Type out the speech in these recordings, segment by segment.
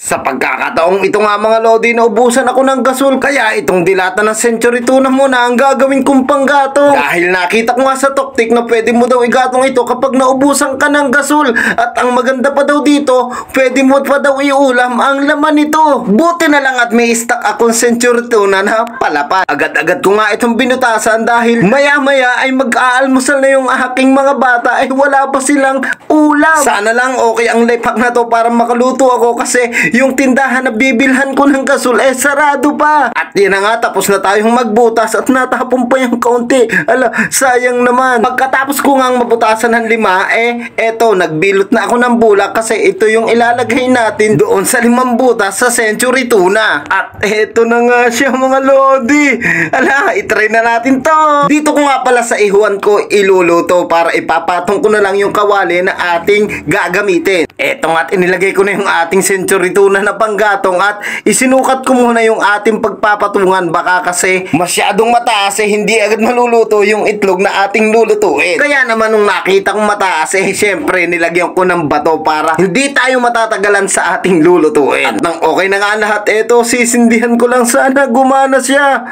Sa pagkakataong ito nga mga lodi, naubusan ako ng gasol, kaya itong dilata ng century tuna muna ang gagawin kong panggatong. Dahil nakita ko nga sa tuktik na pwede mo daw igatong ito kapag naubusan ka ng gasol. At ang maganda pa daw dito, pwede mo pa daw iulam ang laman nito. Buti na lang at may stock akong century tuna na palapat. Agad-agad ko nga itong binutasan dahil maya-maya ay mag-aalmusal na yung aking mga bata ay wala pa silang ulam. Sana lang okay ang life hack na to para makaluto ako kasi yung tindahan na bibilhan ko ng gasol eh sarado pa. At yun na nga, tapos na tayong magbutas at natapon pa yung kaunti. Ala, sayang naman. Pagkatapos ko nga mabutasan ng 5, eto, nagbilot na ako ng bulak kasi ito yung ilalagay natin doon sa 5 butas sa century tuna. At eto na nga siya mga lodi. Ala, itry na natin to. Dito ko nga pala sa ihuan ko iluluto para ipapatong ko na lang yung kawali na ating gagamitin. Eto nga, inilagay ko na yung ating century tuna na panggatong at isinukat ko muna yung ating pagpapatungan, baka kasi masyadong mataas hindi agad maluluto yung itlog na ating lulutuin. Kaya naman nung nakita kong mataas syempre nilagyan ko ng bato para hindi tayo matatagalan sa ating lulutuin. At nang okay na nga lahat, eto, sisindihan ko lang sana gumana siya.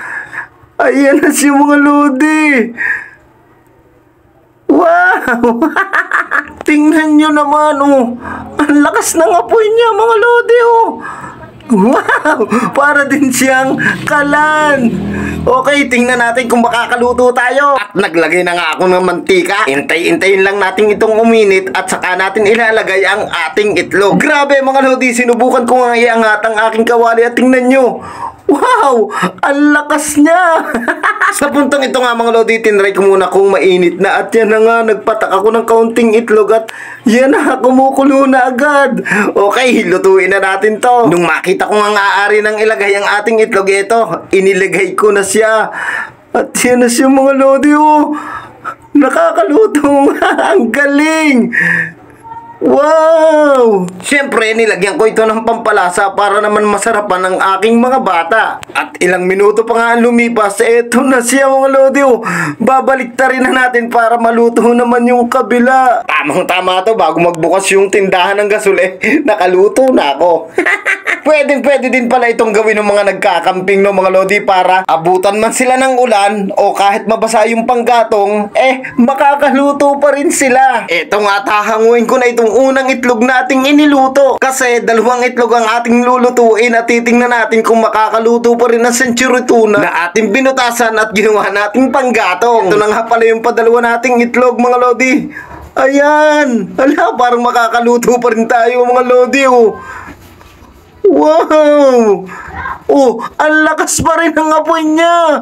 Ayan na siya mga lodi. Wow! Tingnan nyo naman, ang lakas ng apoy niya mga lodi, Wow! Para din siyang kalan. Okay, tingnan natin kung makakaluto tayo. At naglagay na nga ako ng mantika. Intay-intayin lang natin itong uminit at saka natin ilalagay ang ating itlog. Grabe mga lodi, sinubukan ko nga iangat ang aking kawali at tingnan nyo. Wow! Ang lakas niya! Sa puntong ito nga mga lodi, tinry ko muna kung mainit na at yan na nga, nagpatak ako ng kaunting itlog at yan na, kumukulo na agad. Okay, lutuin na natin to. Nung makita ko nga aari ng ilagay ang ating itlog, ito, iniligay ko na siya. At yan na siya mga lodi, nakakaluto nga, ang galing! Wow! Siyempre, nilagyan ko ito ng pampalasa para naman masarapan ng aking mga bata. At ilang minuto pa nga lumipas, eto na siya mga lodi. Babalik-tarin na natin para maluto naman yung kabila. Tamang-tama to, bago magbukas yung tindahan ng gasol, nakaluto na ako. Pwede din pala itong gawin ng mga nagkakamping no mga lodi para abutan man sila ng ulan o kahit mabasa yung panggatong, makakaluto pa rin sila. Eto nga, tahanguin ko na itong unang itlog nating iniluto. Kasi 2 itlog ang ating lulutuin at titingnan natin kung makakaluto pa rin ang century tuna na ating binutasan at ginawa nating panggatong. Ito na nga pala yung padalawa nating itlog mga lodi. Ayan! Ala, parang makakaluto pa rin tayo mga lodi. Wow! Ang lakas pa rin ng apoy niya!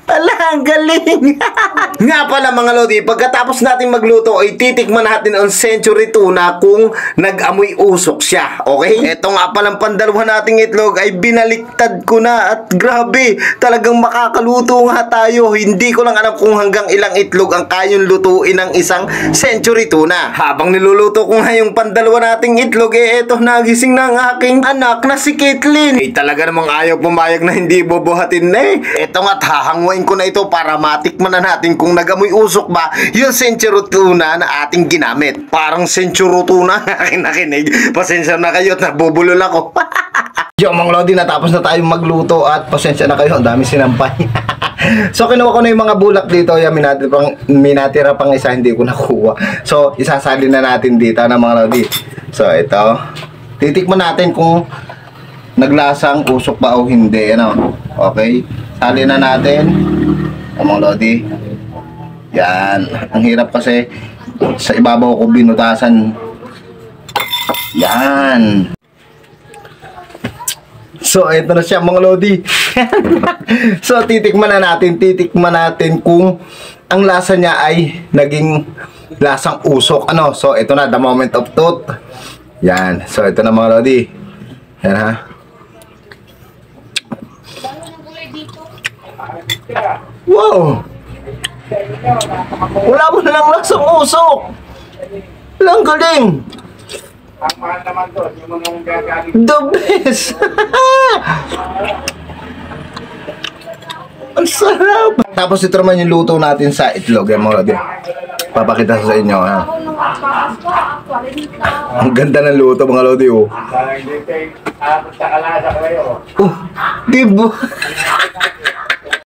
Ala, ang galing! Nga pala mga lodi, pagkatapos natin magluto ay titikman natin ang century tuna kung nag-amoy usok siya, okay? Ito nga palang pandalawa nating itlog ay binaliktad ko na at grabe, talagang makakaluto nga tayo. Hindi ko lang alam kung hanggang ilang itlog ang kayang lutuin ng isang century tuna. Habang niluluto ko nga yung pandalawa nating itlog, eto, nagising na ang aking anak na si Caitlyn. Talaga namang ayaw pumayag na hindi bubuhatin na Eto nga, hahanguin ko na ito para matikman na natin kung nagamoy usok ba yung century tuna na ating ginamit. Parang century tuna aking nakinig. Pasensya na kayo at nabubulol ako. Yo mga lodi, natapos na tayong magluto at pasensya na kayo, ang dami sinampay. So kinuha ko na yung mga bulak dito. Yan, minatira pang isa, hindi ko nakuha. So isasali na natin dito na mga lodi. So ito, titikman natin kung naglasang usok ba o hindi. Okay, sali na natin mga lodi. Yan, ang hirap kasi sa ibabaw ko binutasan. Yan. So ito na siya mga lodi. So titikman natin kung ang lasa niya ay naging lasang usok. So ito na, the moment of truth. Yan, so ito na mga lodi. Yan ha. Wow! Wala mo na lang lasang usok. Walang galing. Ang mahal naman to, yung mga gagaling. The best! Ang sarap! Tapos ito naman yung luto natin sa itlog. Yan mga lodi. papakita ko sa inyo. Ha? Ako nung papasko, actually, Ang ganda ng luto mga lodi oh. Parang hindi kayo, sa kalasa kayo. Oh, diba?